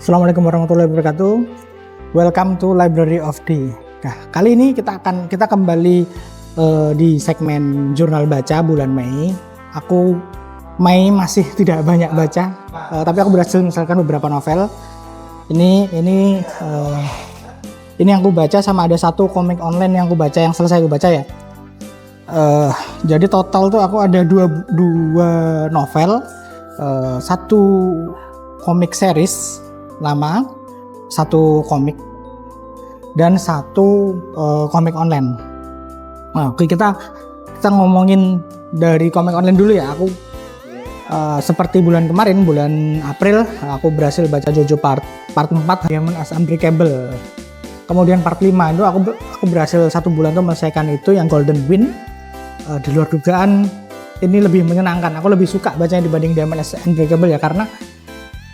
Assalamualaikum warahmatullahi wabarakatuh. Welcome to Library of D. Nah, kali ini kita kembali di segmen jurnal baca bulan Mei. Mei masih tidak banyak baca, tapi aku berhasil menyelesaikan beberapa novel. Ini yang aku baca, sama ada satu komik online yang aku baca, yang selesai aku baca ya. Jadi total tuh aku ada dua novel, satu komik series lama, satu komik, dan satu komik online. Nah, oke, kita ngomongin dari komik online dulu ya. Aku seperti bulan kemarin, bulan April, aku berhasil baca JoJo part 4, Diamond as Unbreakable. Kemudian part 5 itu aku berhasil satu bulan tuh menyelesaikan itu, yang Golden Wind. Di luar dugaan ini lebih menyenangkan. Aku lebih suka bacanya dibanding Diamond as Unbreakable ya, karena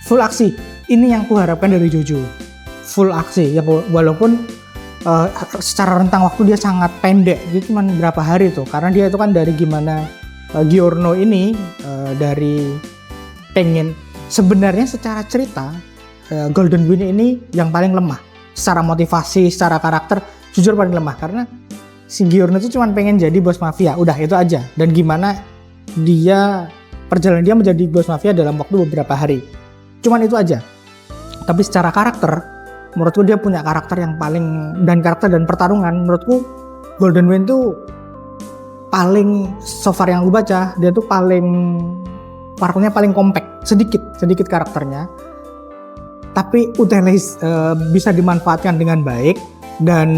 full aksi. Ini yang kuharapkan dari JoJo, full aksi ya, walaupun secara rentang waktu dia sangat pendek, itu cuma berapa hari tuh, karena dia itu kan dari gimana Giorno ini dari pengen, sebenarnya secara cerita Golden Wind ini yang paling lemah, secara motivasi, secara karakter jujur paling lemah, karena si Giorno itu cuma pengen jadi bos mafia, udah itu aja, dan gimana perjalanan dia menjadi bos mafia dalam waktu beberapa hari, cuman itu aja. Tapi secara karakter, menurutku dia punya karakter yang paling, dan karakter dan pertarungan, menurutku Golden Wind tuh paling, so far yang aku baca, dia tuh karakternya paling compact, sedikit karakternya, tapi bisa dimanfaatkan dengan baik, dan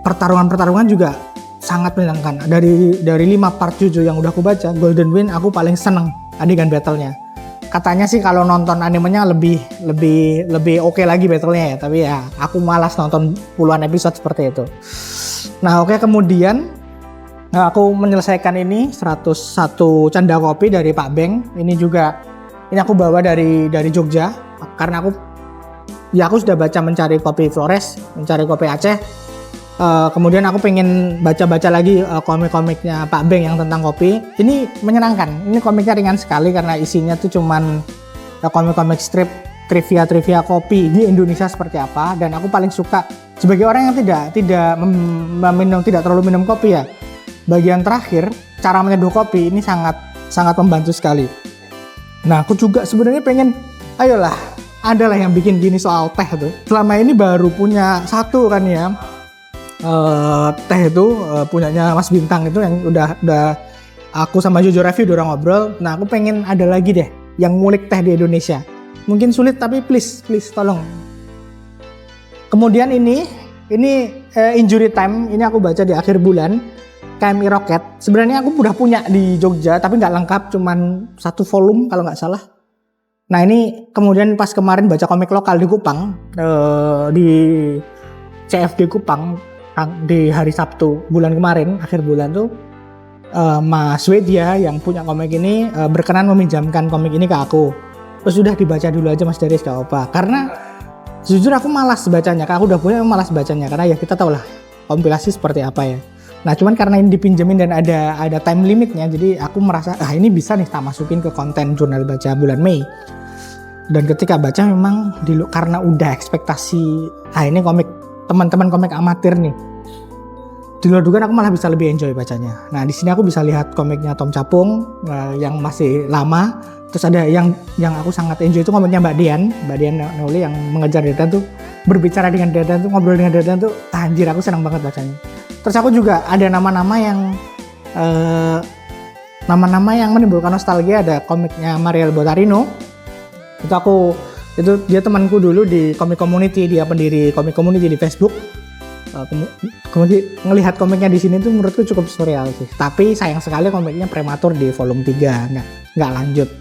pertarungan juga sangat menyenangkan. Dari 5 part JoJo yang udah aku baca, Golden Wind aku paling seneng adegan battle-nya. Katanya sih kalau nonton animenya lebih oke lagi battle-nya ya, tapi ya aku malas nonton puluhan episode seperti itu. Nah, oke, kemudian aku menyelesaikan ini 101 Canda Kopi dari Pak Beng. Ini aku bawa dari Jogja, karena aku sudah baca Mencari Kopi Flores, Mencari Kopi Aceh. Kemudian aku pengen baca lagi komik-komiknya Pak Beng yang tentang kopi. Ini menyenangkan. Ini komiknya ringan sekali karena isinya tuh cuman komik-komik strip trivia kopi di Indonesia seperti apa. Dan aku paling suka sebagai orang yang tidak terlalu minum kopi ya. Bagian terakhir, cara menyeduh kopi ini sangat membantu sekali. Nah, aku juga sebenarnya pengen, ayolah, adalah yang bikin gini soal teh tuh. Selama ini baru punya satu kan ya. Teh itu punyanya Mas Bintang itu, yang udah aku sama Jojo Review udah ngobrol. Nah, aku pengen ada lagi deh yang ngulik teh di Indonesia. Mungkin sulit, tapi please tolong. Kemudian ini Injury Time, ini aku baca di akhir bulan, KMI Rocket. Sebenarnya aku udah punya di Jogja, tapi nggak lengkap, cuman 1 volume kalau nggak salah. Nah, ini kemudian pas kemarin baca komik lokal di Kupang, di CFD Kupang, di hari Sabtu bulan kemarin, akhir bulan tuh, Mas Wedia yang punya komik ini berkenan meminjamkan komik ini ke aku. Terus sudah dibaca dulu aja Mas Darius, gak apa, karena jujur aku malas bacanya, aku udah punya malas bacanya, karena ya kita tahu lah kompilasi seperti apa ya. Nah, cuman karena ini dipinjemin dan ada time limitnya, jadi aku merasa ini bisa nih tak masukin ke konten jurnal baca bulan Mei. Dan ketika baca memang karena udah ekspektasi, ini komik teman-teman komik amatir nih, di luar dugaan aku malah bisa lebih enjoy bacanya. Nah, di sini aku bisa lihat komiknya Tom Capung yang masih lama. Terus ada yang aku sangat enjoy itu komiknya Mbak Dian Nauli yang mengejar Dedan tuh, berbicara dengan Dedan tuh, ngobrol dengan Dedan tuh, anjir aku senang banget bacanya. Terus aku juga ada nama-nama yang menimbulkan nostalgia. Ada komiknya Mariel Botarino. Itu dia temanku dulu di Comic Community, dia pendiri Comic Community di Facebook. Kemudian ngelihat komiknya di sini tuh menurutku cukup surreal sih. Tapi sayang sekali komiknya prematur di volume 3, nggak lanjut.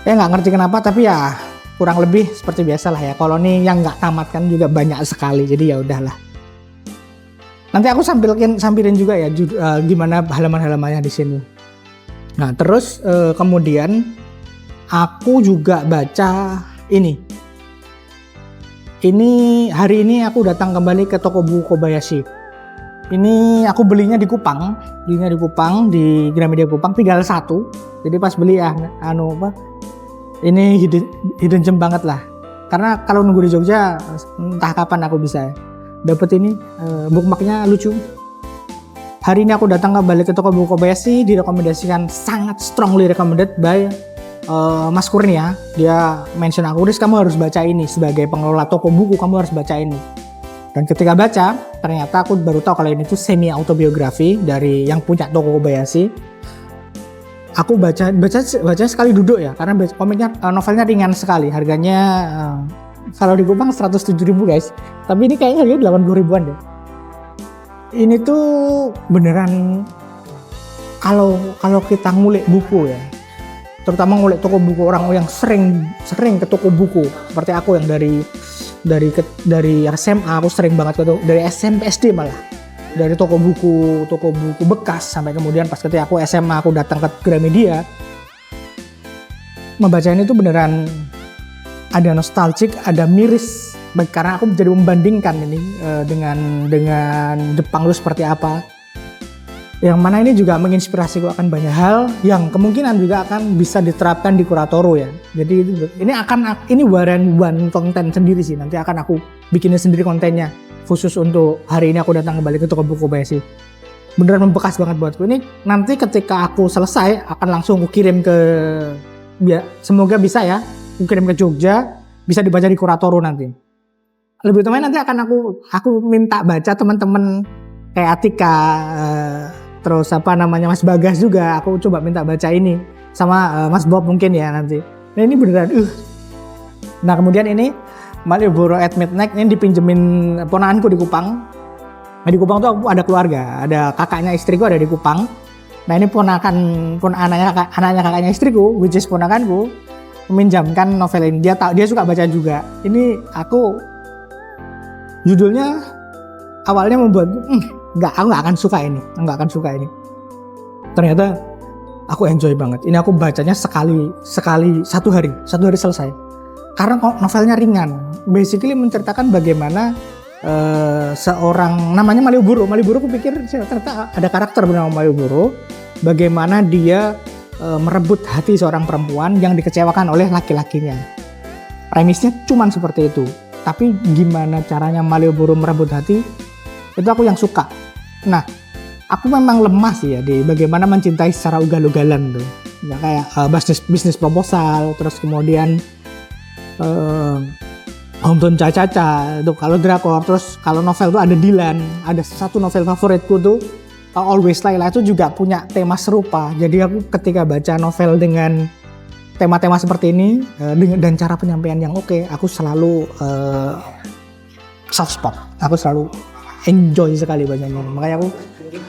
Nggak ngerti kenapa, tapi ya kurang lebih seperti biasa lah ya. Kalau nih yang nggak tamat kan juga banyak sekali, jadi ya udahlah. Nanti aku sambilin juga ya gimana halaman-halamannya di sini. Nah, terus kemudian aku juga baca ini hari ini aku datang kembali ke toko buku Kobayashi. Ini aku belinya di Kupang di Gramedia Kupang, tinggal 1. Jadi pas beli Ini hidden gem banget lah. Karena kalau nunggu di Jogja entah kapan aku bisa dapet ini bookmarknya lucu. Hari ini aku datang balik ke toko buku Kobayashi, direkomendasikan, sangat strongly recommended by Mas Kurnia. Dia mention aku, Riz kamu harus baca ini, sebagai pengelola toko buku kamu harus baca ini. Dan ketika baca, ternyata aku baru tahu kalau ini tuh semi autobiografi dari yang punya toko Kobayashi. Aku baca sekali duduk ya, karena komiknya novelnya ringan sekali. Harganya kalau di Kupang 107.000 guys. Tapi ini kayaknya harganya 80 ribuan deh. Ini tuh beneran kalau kita ngulik buku ya, terutama ngulik toko buku, orang yang sering ke toko buku seperti aku yang dari SMA aku sering banget ke dari SMP SD malah, dari toko buku bekas sampai kemudian pas ketika aku SMA aku datang ke Gramedia. Membaca ini tuh beneran ada nostalgic, ada miris, karena aku jadi membandingkan ini dengan Jepang itu seperti apa. Yang mana ini juga menginspirasiku akan banyak hal yang kemungkinan juga akan bisa diterapkan di Kuratoro ya. Jadi ini one konten sendiri sih. Nanti akan aku bikinnya sendiri kontennya khusus untuk hari ini aku datang kembali ke toko buku Kobayashi. Beneran membekas banget buatku. Ini nanti ketika aku selesai akan langsung aku kirim ke, semoga bisa ya, aku kirim ke Jogja, bisa dibaca di Kuratoro nanti. Lebih utamanya nanti akan aku minta baca teman-teman kayak Atika, terus Mas Bagas juga, aku coba minta baca ini sama Mas Bob mungkin ya nanti. Nah ini beneran Nah kemudian ini Malioboro at Midnight ini dipinjemin ponakanku di Kupang. Nah di Kupang tuh aku ada keluarga, ada kakaknya istriku ada di Kupang. Nah ini anaknya kakaknya istriku, which is ponakanku, meminjamkan novel ini. Dia suka baca juga. Ini aku judulnya awalnya membuat aku nggak akan suka ini. Ternyata aku enjoy banget. Ini aku bacanya sekali satu hari selesai. Karena novelnya ringan. Basically menceritakan bagaimana seorang namanya Malioboro. Aku pikir ternyata ada karakter bernama Malioboro. Bagaimana dia merebut hati seorang perempuan yang dikecewakan oleh laki-lakinya. Premisnya cuman seperti itu. Tapi gimana caranya Malioboro merebut hati, itu aku yang suka. Nah, aku memang lemah sih ya di bagaimana mencintai secara ugal-ugalan tuh. Ya kayak bisnis proposal, terus kemudian Hometown Cha-Cha-Cha itu kalau drakor. Terus kalau novel tuh ada Dilan, ada satu novel favoritku tuh Always Layla, itu juga punya tema serupa. Jadi aku ketika baca novel dengan tema-tema seperti ini dan cara penyampaian yang oke, aku selalu soft spot. Aku selalu enjoy sekali bacanya. Makanya aku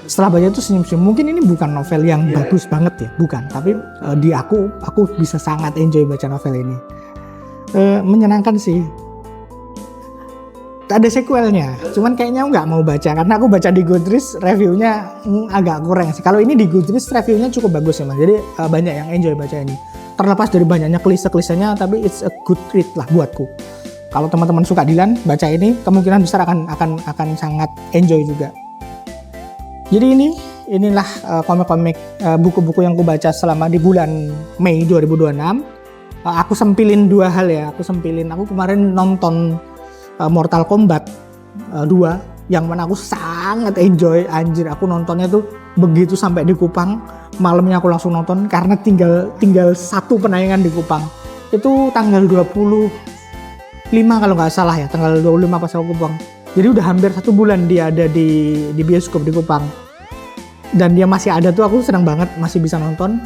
setelah baca itu senyum-senyum. Mungkin ini bukan novel yang bagus banget ya, bukan. Tapi di aku bisa sangat enjoy baca novel ini. Menyenangkan sih. Ada sequelnya, cuman kayaknya aku nggak mau baca karena aku baca di Goodreads reviewnya agak kurang sih. Kalau ini di Goodreads reviewnya cukup bagus ya mas, jadi banyak yang enjoy baca ini. Terlepas dari banyaknya klise-klisenya, tapi it's a good read lah buatku. Kalau teman-teman suka Dilan, baca ini kemungkinan besar akan sangat enjoy juga. Jadi inilah komik-komik buku-buku yang aku baca selama di bulan Mei 2026. Aku sempilin dua hal ya. Aku kemarin nonton Mortal Kombat 2 yang mana aku sangat enjoy. Anjir, aku nontonnya tuh begitu sampai di Kupang, malamnya aku langsung nonton karena tinggal satu penayangan di Kupang. Itu tanggal 25 kalau nggak salah ya, tanggal 25 pas aku Kupang. Jadi udah hampir 1 bulan dia ada di bioskop di Kupang. Dan dia masih ada tuh, aku senang banget masih bisa nonton.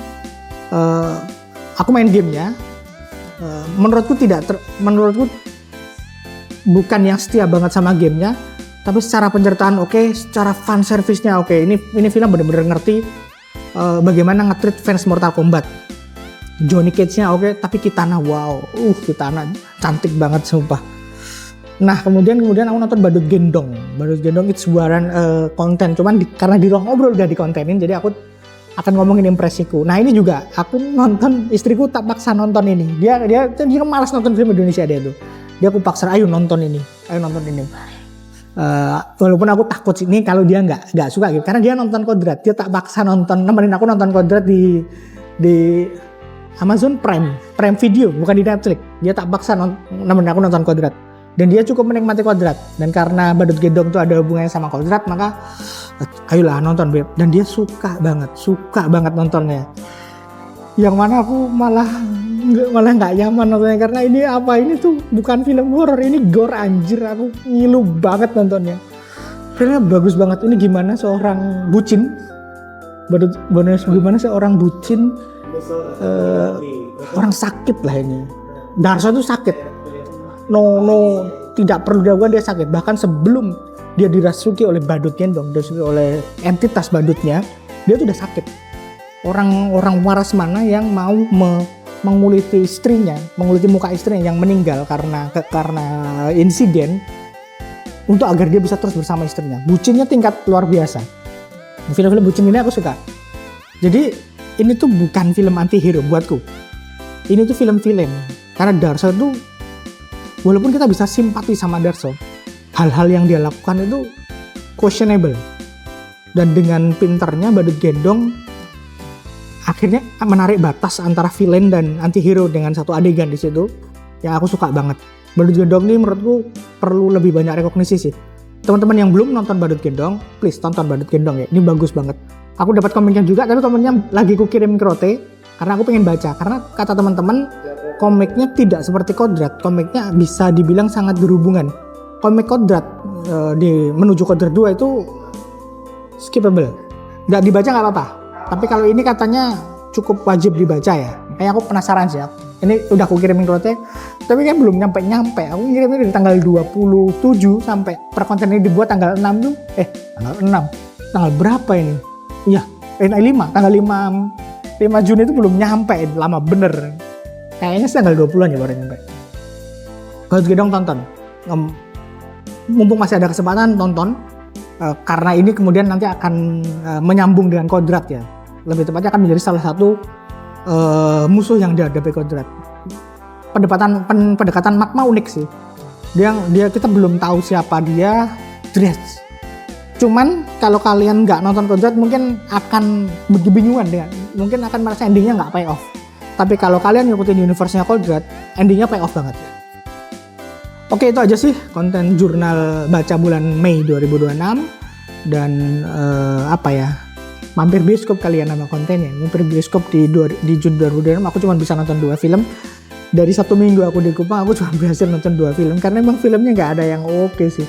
Aku main gamenya. Menurutku bukan yang setia banget sama gamenya, tapi secara penceritaan oke, secara fan service-nya oke. Ini film bener-bener ngerti bagaimana nge-treat fans Mortal Kombat. Johnny Cage-nya oke, tapi Kitana wow, Kitana cantik banget sumpah. Nah kemudian aku nonton Badut Gendong itu sebuahan konten, cuman karena di ruang ngobrol udah dikontenin, jadi aku akan ngomongin impresiku. Nah ini juga aku nonton, istriku tak paksa nonton ini. Dia malas nonton film Indonesia dia tuh. Dia aku paksa, ayo nonton ini. Walaupun aku takut sih ini kalau dia nggak suka gitu, karena dia nonton Kodrat, dia tak paksa nemenin aku nonton Kodrat di Amazon Prime Video, bukan di Netflix. Dia tak paksa nemenin aku nonton Kodrat. Dan dia cukup menikmati Kodrat. Dan karena Badut Gendong itu ada hubungannya sama Kodrat, maka ayolah nonton Beb. Dan dia suka banget nontonnya. Yang mana aku malah nggak nyaman nontonnya, karena ini tuh bukan film horor, ini gore anjir. Aku ngilu banget nontonnya. Filmnya bagus banget. Ini gimana seorang bucin, gimana seorang bucin, orang sakit lah ini. Darso tuh sakit. No, tidak perlu dilakukan, dia sakit. Bahkan sebelum dia dirasuki oleh Badut Gendong, dirasuki oleh entitas badutnya, dia tuh udah sakit. Orang waras mana yang mau menguliti istrinya, menguliti muka istrinya yang meninggal karena insiden, untuk agar dia bisa terus bersama istrinya. Bucinnya tingkat luar biasa. Film-film bucin ini aku suka. Jadi ini tuh bukan film anti-hero buatku. Ini tuh film-film. Karena Darso tuh, walaupun kita bisa simpati sama Darso, hal-hal yang dia lakukan itu questionable. Dan dengan pinternya Badut Gendong akhirnya menarik batas antara villain dan anti-hero dengan satu adegan di situ yang aku suka banget. Badut Gendong ini menurutku perlu lebih banyak rekognisi sih. Teman-teman yang belum nonton Badut Gendong, please tonton Badut Gendong ya. Ini bagus banget. Aku dapat komennya juga, tapi komennya lagi ku kirim ke Rote karena aku pengen baca. Karena kata teman-teman, komiknya tidak seperti Kodrat. Komiknya bisa dibilang sangat berhubungan. Komik Kodrat menuju Kodrat 2 itu skippable. Nggak dibaca nggak apa-apa. Tapi kalau ini katanya cukup wajib dibaca ya. Kayaknya aku penasaran sih. Ini udah aku kirimin ke Rote, tapi kan belum nyampe. Aku ngirimnya dari tanggal 27 sampai per konten ini dibuat tanggal 6 tuh. Tanggal 6. Tanggal berapa ini? Iya, 5. Tanggal 5 Juni itu belum nyampe. Lama bener. Kayaknya sih tanggal 20-an ya baru nyampe. Badut Gendong tonton. Mumpung masih ada kesempatan tonton. Karena ini kemudian nanti akan menyambung dengan Kodrat ya. Lebih tepatnya akan menjadi salah satu musuh yang dihadapi Kodrat. Pendekatan Magma unik sih. Dia kita belum tahu siapa dia. Dredge. Cuman kalau kalian nggak nonton Kodrat mungkin akan kebingungan dengan, mungkin akan merasa endingnya nggak pay off. Tapi kalau kalian ngikutin universe-nya Kodrat, endingnya pay off banget. Oke, itu aja sih konten jurnal baca bulan Mei 2026. Dan mampir bioskop kalian nama kontennya. Mampir bioskop di Juni 2026. Aku cuma bisa nonton 2 film. Dari 1 minggu aku di Kupang, aku cuma berhasil nonton 2 film. Karena emang filmnya nggak ada yang oke sih.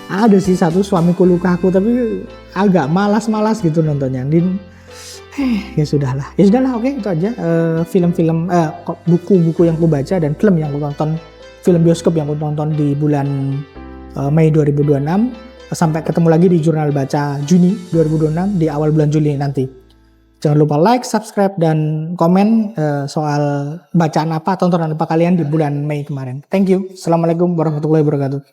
Ada sih satu, Suamiku Lukaku, tapi agak malas gitu nontonnya. Ya sudahlah, oke, itu aja film-film, buku-buku yang aku baca dan film yang aku tonton, film bioskop yang aku tonton di bulan Mei 2026. Sampai ketemu lagi di jurnal baca Juni 2026 di awal bulan Juli nanti. Jangan lupa like, subscribe, dan komen soal bacaan apa, tontonan apa kalian di bulan Mei kemarin. Thank you. Assalamualaikum warahmatullahi wabarakatuh.